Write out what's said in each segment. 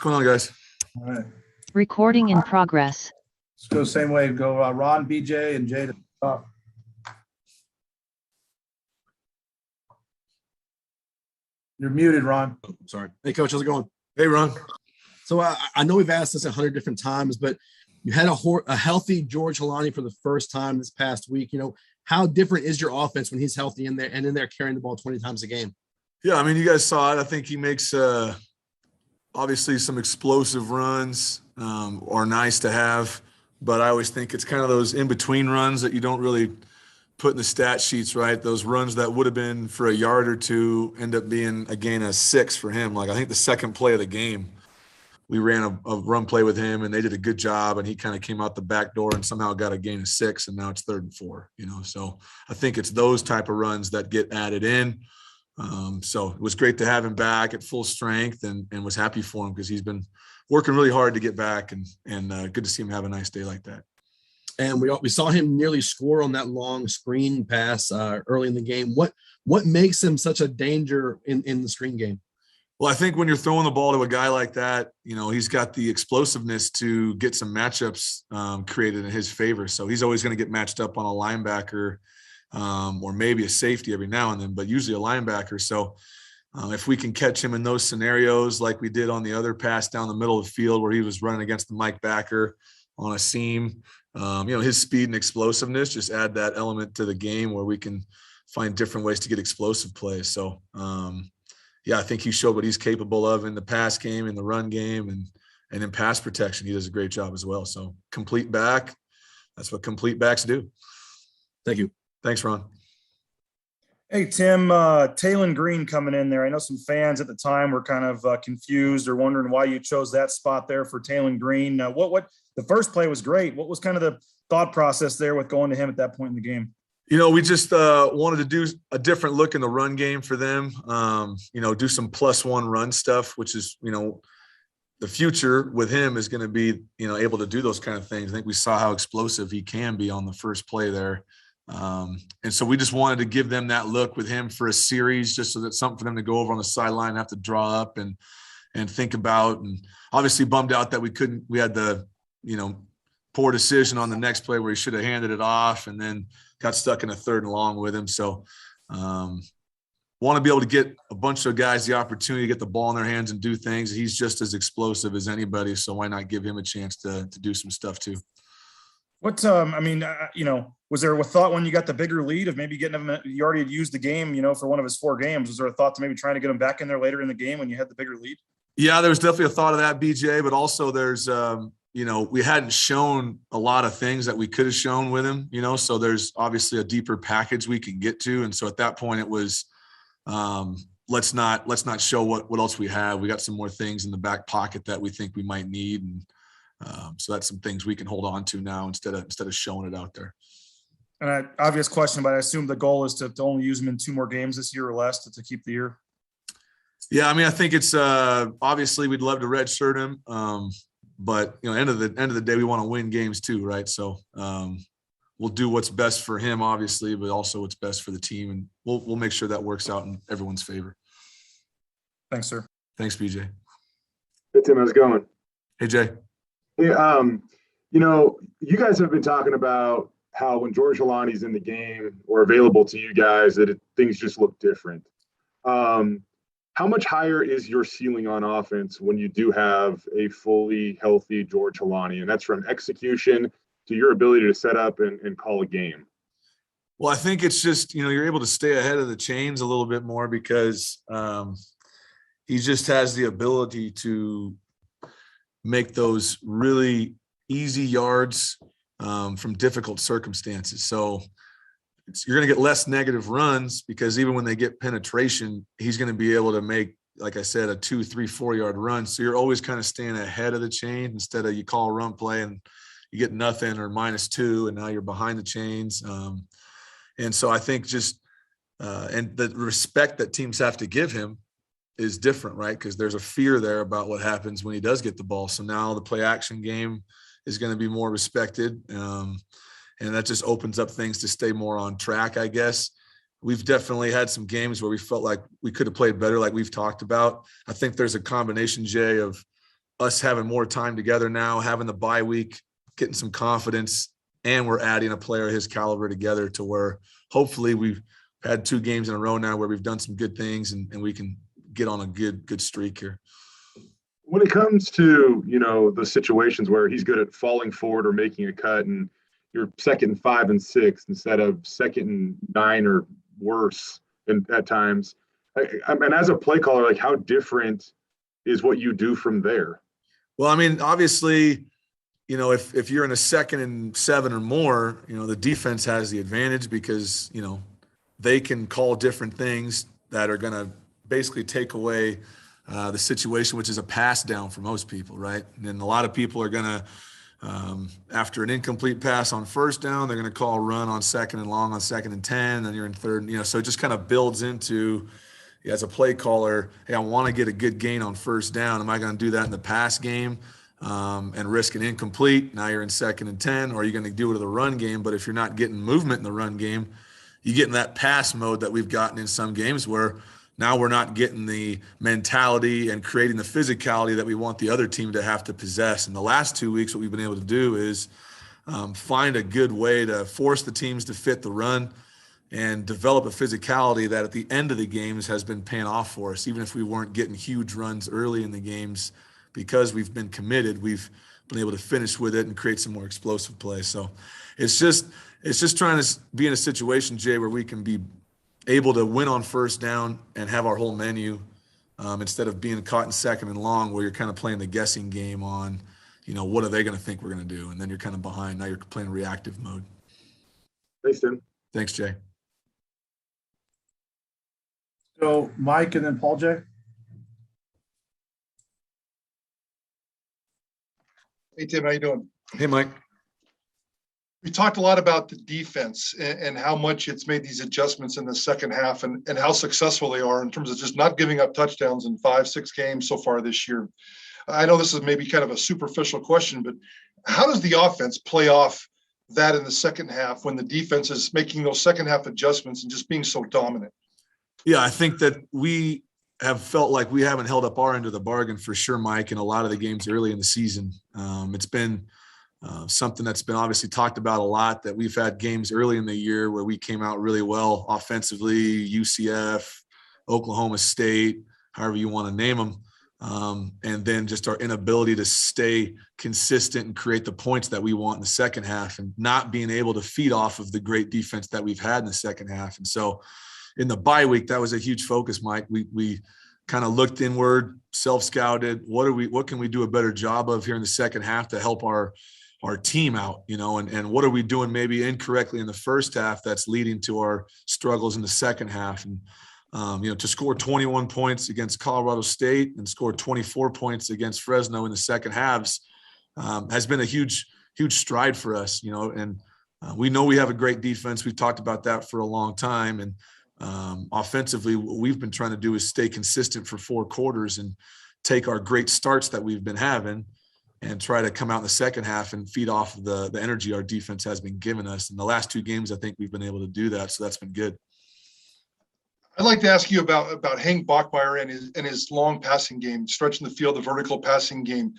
What's going on, guys? All right. Recording in progress. Let's go the same way. Go Ron, BJ, and Jay to the top. You're muted, Ron. Oh, sorry. Hey, Coach, how's it going? Hey, Ron. So I know we've asked this 100 different times, but you had a healthy George Helani for the first time this past week. How different is your offense when he's healthy in there carrying the ball 20 times a game? Yeah, I mean, you guys saw it. I think he makes obviously some explosive runs are nice to have, but I always think it's kind of those in-between runs that you don't really put in the stat sheets, right? Those runs that would have been for a yard or two end up being a gain of 6 for him. Like I think the second play of the game, we ran a run play with him and they did a good job and he kind of came out the back door and somehow got a gain of 6 and now it's 3rd and 4, So I think it's those type of runs that get added in. So it was great to have him back at full strength and was happy for him because he's been working really hard to get back and good to see him have a nice day like that. And we saw him nearly score on that long screen pass early in the game. What makes him such a danger in the screen game? Well, I think when you're throwing the ball to a guy like that, he's got the explosiveness to get some matchups created in his favor. So he's always going to get matched up on a linebacker or maybe a safety every now and then, but usually a linebacker. So if we can catch him in those scenarios like we did on the other pass down the middle of the field where he was running against the Mike backer on a seam, his speed and explosiveness just add that element to the game where we can find different ways to get explosive plays. So, I think he showed what he's capable of in the pass game, in the run game, and in pass protection. He does a great job as well. So complete back, that's what complete backs do. Thank you. Thanks, Ron. Hey, Tim, Taylon Green coming in there. I know some fans at the time were kind of confused or wondering why you chose that spot there for Taylon Green. What the first play was great. What was kind of the thought process there with going to him at that point in the game? We just wanted to do a different look in the run game for them, do some +1 run stuff, which is, the future with him is going to be, able to do those kind of things. I think we saw how explosive he can be on the first play there. And so we just wanted to give them that look with him for a series, just so that's something for them to go over on the sideline, have to draw up and think about. And obviously bummed out that we had the, poor decision on the next play where he should have handed it off and then got stuck in a 3rd and long with him. So want to be able to get a bunch of guys the opportunity to get the ball in their hands and do things. He's just as explosive as anybody. So why not give him a chance to do some stuff too? What, was there a thought when you got the bigger lead of maybe getting him, you already had used the game, for one of his 4 games. Was there a thought to maybe trying to get him back in there later in the game when you had the bigger lead? Yeah, there was definitely a thought of that, BJ, but also there's, we hadn't shown a lot of things that we could have shown with him, so there's obviously a deeper package we could get to. And so at that point it was, let's not show what else we have. We got some more things in the back pocket that we think we might need. And so that's some things we can hold on to now instead of showing it out there. And an obvious question, but I assume the goal is to only use him in 2 more games this year or less to keep the year. Yeah, I mean, I think it's obviously we'd love to redshirt him, but end of the day we want to win games too, right? So we'll do what's best for him, obviously, but also what's best for the team, and we'll make sure that works out in everyone's favor. Thanks, sir. Thanks, BJ. Hey, Tim, how's it going? Hey, Jay. Hey, you guys have been talking about how when George Helani's in the game or available to you guys, that things just look different. How much higher is your ceiling on offense when you do have a fully healthy George Helani? And that's from execution to your ability to set up and call a game. Well, I think it's just, you're able to stay ahead of the chains a little bit more because he just has the ability to make those really easy yards from difficult circumstances. So you're going to get less negative runs because even when they get penetration, he's going to be able to make, like I said, a 2, 3, 4 yard run. So you're always kind of staying ahead of the chain instead of you call a run play and you get nothing or -2 and now you're behind the chains. And so I think just and the respect that teams have to give him is different, right? Because there's a fear there about what happens when he does get the ball. So now the play action game is going to be more respected. And that just opens up things to stay more on track, I guess. We've definitely had some games where we felt like we could have played better, like we've talked about. I think there's a combination, Jay, of us having more time together now, having the bye week, getting some confidence, and we're adding a player of his caliber together to where hopefully we've had 2 games in a row now where we've done some good things and we can get on a good streak here. When it comes to, the situations where he's good at falling forward or making a cut and you're 2nd and 5 and 6 instead of 2nd and 9 or worse at times, and as a play caller, like how different is what you do from there? Well, I mean, obviously, if you're in a 2nd and 7 or more, the defense has the advantage because, they can call different things that are going to basically take away the situation, which is a pass down for most people, right? And then a lot of people are going to, after an incomplete pass on 1st down, they're going to call run on 2nd and long on 2nd and 10, then you're in 3rd, so it just kind of builds into, as a play caller, hey, I want to get a good gain on 1st down. Am I going to do that in the pass game and risk an incomplete? Now you're in 2nd and 10, or are you going to do it in the run game? But if you're not getting movement in the run game, you get in that pass mode that we've gotten in some games where now we're not getting the mentality and creating the physicality that we want the other team to have to possess. In the last 2 weeks, what we've been able to do is find a good way to force the teams to fit the run and develop a physicality that at the end of the games has been paying off for us. Even if we weren't getting huge runs early in the games, because we've been committed, we've been able to finish with it and create some more explosive plays. So it's just trying to be in a situation, Jay, where we can be able to win on 1st down and have our whole menu instead of being caught in 2nd and long where you're kind of playing the guessing game on, what are they going to think we're going to do? And then you're kind of behind. Now you're playing reactive mode. Thanks, Tim. Thanks, Jay. So Mike and then Paul J. Hey, Tim, how you doing? Hey, Mike. We talked a lot about the defense and how much it's made these adjustments in the second half and how successful they are in terms of just not giving up touchdowns in 5-6 games so far this year. I know this is maybe kind of a superficial question, but how does the offense play off that in the second half when the defense is making those second half adjustments and just being so dominant? Yeah, I think that we have felt like we haven't held up our end of the bargain for sure, Mike, in a lot of the games early in the season. It's been something that's been obviously talked about a lot, that we've had games early in the year where we came out really well offensively, UCF, Oklahoma State, however you want to name them. And then just our inability to stay consistent and create the points that we want in the second half and not being able to feed off of the great defense that we've had in the second half. And so in the bye week, that was a huge focus, Mike. We kind of looked inward, self-scouted. What can we do a better job of here in the second half to help our team out, and what are we doing maybe incorrectly in the first half that's leading to our struggles in the second half? And, to score 21 points against Colorado State and score 24 points against Fresno in the second halves has been a huge stride for us, and we know we have a great defense. We've talked about that for a long time. And offensively, what we've been trying to do is stay consistent for 4 quarters and take our great starts that we've been having and try to come out in the second half and feed off of the energy our defense has been giving us. In the last 2 games, I think we've been able to do that. So that's been good. I'd like to ask you about Hank Bachmeier and his long passing game, stretching the field, the vertical passing game.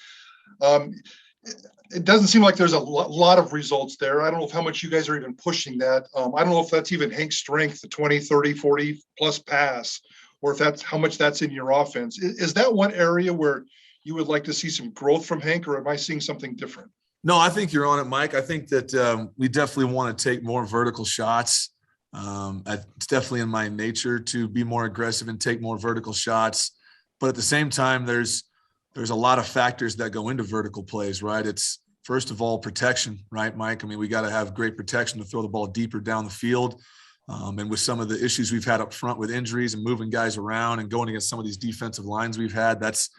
It doesn't seem like there's a lot of results there. I don't know how much you guys are even pushing that. I don't know if that's even Hank's strength, the 20, 30, 40 plus pass, or if that's how much that's in your offense. Is that one area where you would like to see some growth from Hank, or am I seeing something different? No, I think you're on it, Mike. I think that we definitely want to take more vertical shots. It's definitely in my nature to be more aggressive and take more vertical shots. But at the same time, there's a lot of factors that go into vertical plays, right? It's first of all protection, right, Mike? I mean, we got to have great protection to throw the ball deeper down the field. And with some of the issues we've had up front with injuries and moving guys around and going against some of these defensive lines we've had, that's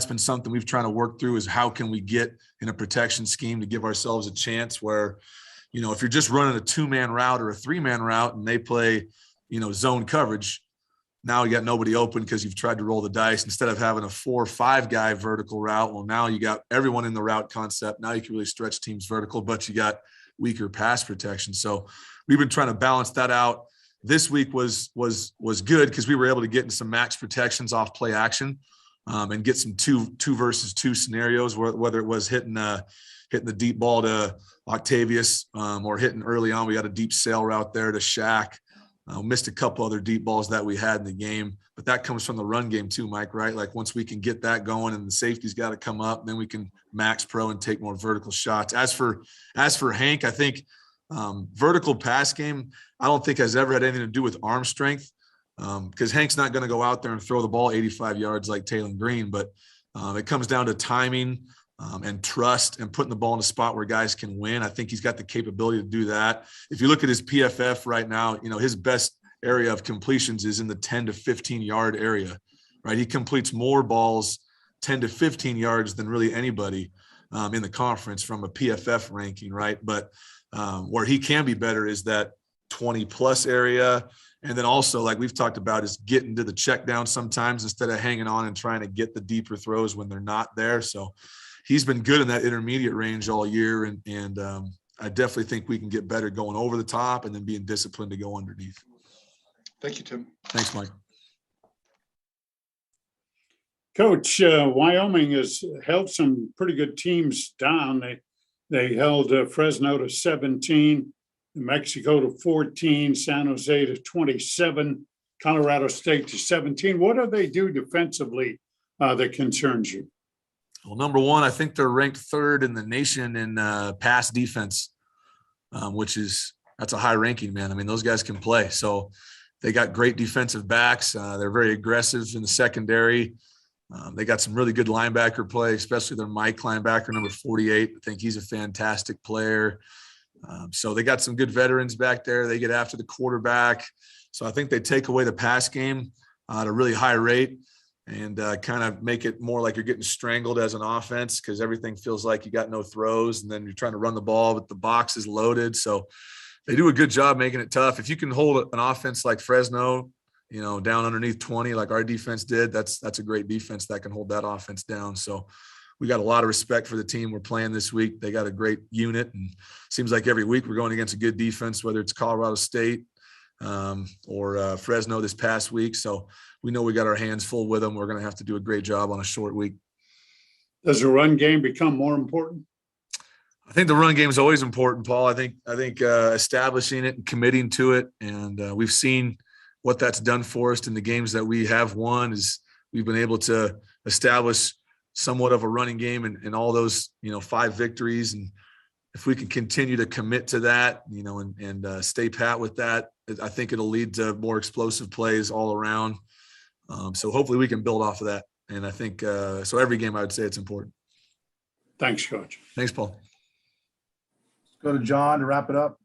been something we've trying to work through, is how can we get in a protection scheme to give ourselves a chance where, if you're just running a 2-man route or a 3-man route and they play, zone coverage, now you got nobody open because you've tried to roll the dice instead of having a 4 or 5 guy vertical route. Well, now you got everyone in the route concept. Now you can really stretch teams vertical, but you got weaker pass protection. So we've been trying to balance that out. This week was good because we were able to get in some max protections off play action. and get some two versus two scenarios, whether it was hitting the deep ball to Octavius or hitting early on. We got a deep sail route there to Shaq. Missed a couple other deep balls that we had in the game, but that comes from the run game too, Mike, right? Like once we can get that going and the safety's got to come up, then we can max pro and take more vertical shots. As for Hank, I think vertical pass game, I don't think has ever had anything to do with arm strength, because Hank's not going to go out there and throw the ball 85 yards like Taylon Green, but it comes down to timing and trust and putting the ball in a spot where guys can win. I think he's got the capability to do that. If you look at his PFF right now, his best area of completions is in the 10 to 15 yard area, right? He completes more balls 10 to 15 yards than really anybody in the conference from a PFF ranking, right? But where he can be better is that 20 plus area. And then also, like we've talked about, is getting to the check down sometimes instead of hanging on and trying to get the deeper throws when they're not there. So he's been good in that intermediate range all year. And I definitely think we can get better going over the top and then being disciplined to go underneath. Thank you, Tim. Thanks, Mike. Coach, Wyoming has held some pretty good teams down. They held Fresno to 17, New Mexico to 14, San Jose to 27, Colorado State to 17. What do they do defensively that concerns you? Well, number one, I think they're ranked third in the nation in pass defense, that's a high ranking, man. I mean, those guys can play. So they got great defensive backs. They're very aggressive in the secondary. They got some really good linebacker play, especially their Mike linebacker, number 48. I think he's a fantastic player. So they got some good veterans back there. They get after the quarterback. So I think they take away the pass game at a really high rate and kind of make it more like you're getting strangled as an offense, because everything feels like you got no throws and then you're trying to run the ball, but the box is loaded. So they do a good job making it tough. If you can hold an offense like Fresno, down underneath 20, like our defense did, that's a great defense that can hold that offense down. So we got a lot of respect for the team we're playing this week. They got a great unit, and seems like every week we're going against a good defense, whether it's Colorado State or Fresno this past week. So we know we got our hands full with them. We're going to have to do a great job on a short week. Does the run game become more important? I think the run game is always important, Paul. I think establishing it and committing to it, and we've seen what that's done for us in the games that we have won. Is we've been able to establish somewhat of a running game in all those 5 victories, and if we can continue to commit to that, and stay pat with that, I think it'll lead to more explosive plays all around. So hopefully we can build off of that, and I think so. Every game, I would say it's important. Thanks, Coach. Thanks, Paul. Go to John to wrap it up.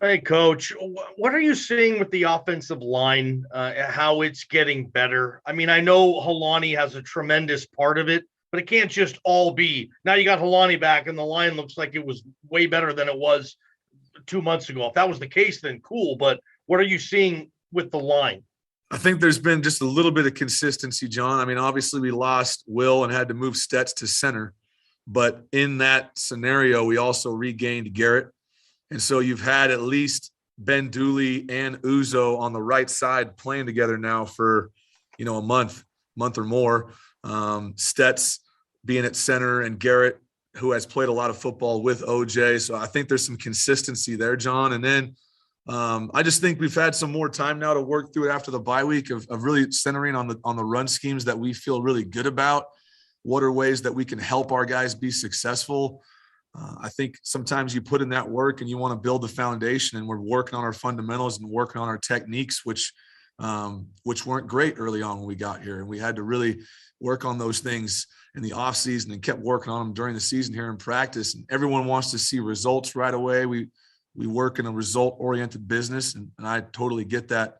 Hey, Coach, what are you seeing with the offensive line, how it's getting better? I mean, I know Helani has a tremendous part of it, but it can't just all be. Now you got Helani back, and the line looks like it was way better than it was 2 months ago. If that was the case, then cool. But what are you seeing with the line? I think there's been just a little bit of consistency, John. I mean, obviously we lost Will and had to move Stets to center, but in that scenario, we also regained Garrett. And so you've had at least Ben Dooley and Uzo on the right side playing together now for, a month or more. Stets being at center, and Garrett, who has played a lot of football with OJ. So I think there's some consistency there, John. And then I just think we've had some more time now to work through it after the bye week of really centering on the run schemes that we feel really good about. What are ways that we can help our guys be successful? I think sometimes you put in that work and you want to build the foundation, and we're working on our fundamentals and working on our techniques, which weren't great early on when we got here. And we had to really work on those things in the off season and kept working on them during the season here in practice. And everyone wants to see results right away. We work in a result oriented business, and I totally get that.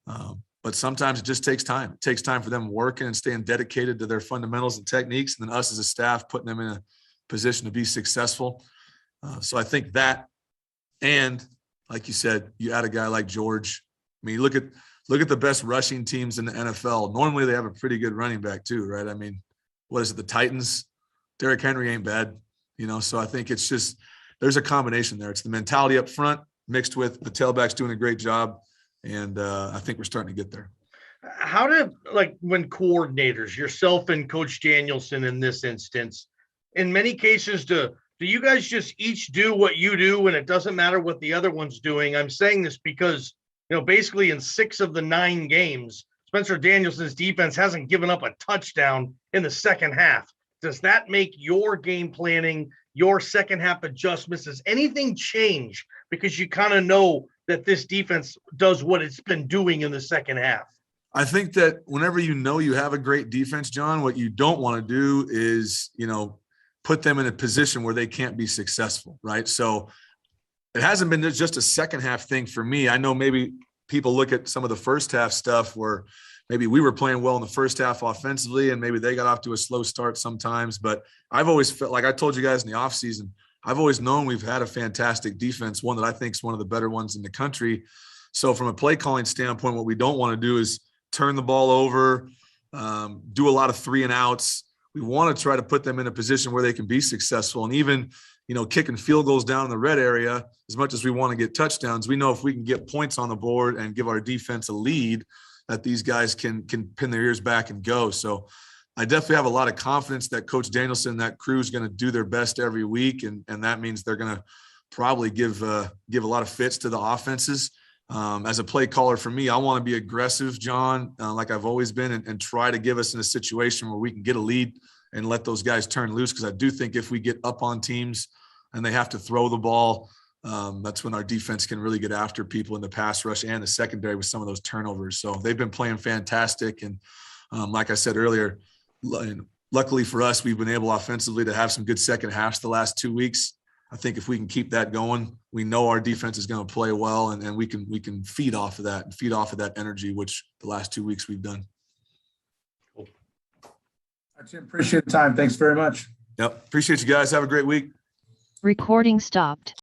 But sometimes it just takes time. It takes time for them working and staying dedicated to their fundamentals and techniques. And then us as a staff, putting them in a position to be successful. So I think that, and like you said, you add a guy like George. I mean, look at the best rushing teams in the NFL. Normally they have a pretty good running back too, right? I mean, what is it? The Titans, Derrick Henry ain't bad, so I think it's just, there's a combination there. It's the mentality up front mixed with the tailbacks doing a great job. And I think we're starting to get there. How do, like, when coordinators, yourself and Coach Danielson in this instance, in many cases, do you guys just each do what you do and it doesn't matter what the other one's doing? I'm saying this because, basically in 6 of the 9 games, Spencer Danielson's defense hasn't given up a touchdown in the second half. Does that make your game planning, your second half adjustments, does anything change because you kind of know that this defense does what it's been doing in the second half? I think that whenever you have a great defense, John, what you don't want to do is, put them in a position where they can't be successful, right? So it hasn't been just a second half thing for me. I know maybe people look at some of the first half stuff where maybe we were playing well in the first half offensively and maybe they got off to a slow start sometimes. But I've always felt, like I told you guys in the offseason, I've always known we've had a fantastic defense, one that I think is one of the better ones in the country. So from a play calling standpoint, what we don't want to do is turn the ball over, do a lot of 3 and outs. We want to try to put them in a position where they can be successful. And even, kicking field goals down in the red area, as much as we want to get touchdowns, we know if we can get points on the board and give our defense a lead, that these guys can pin their ears back and go. So I definitely have a lot of confidence that Coach Danielson and that crew is going to do their best every week. And that means they're going to probably give a lot of fits to the offenses. As a play caller for me, I want to be aggressive, John, like I've always been, and try to give us in a situation where we can get a lead and let those guys turn loose. Because I do think if we get up on teams and they have to throw the ball, that's when our defense can really get after people in the pass rush and the secondary with some of those turnovers. So they've been playing fantastic. And like I said earlier, luckily for us, we've been able offensively to have some good second halves the last 2 weeks. I think if we can keep that going, we know our defense is going to play well, and we can feed off of that and feed off of that energy, which the last 2 weeks we've done. Cool. Jim, appreciate the time. Thanks very much. Yep. Appreciate you guys. Have a great week. Recording stopped.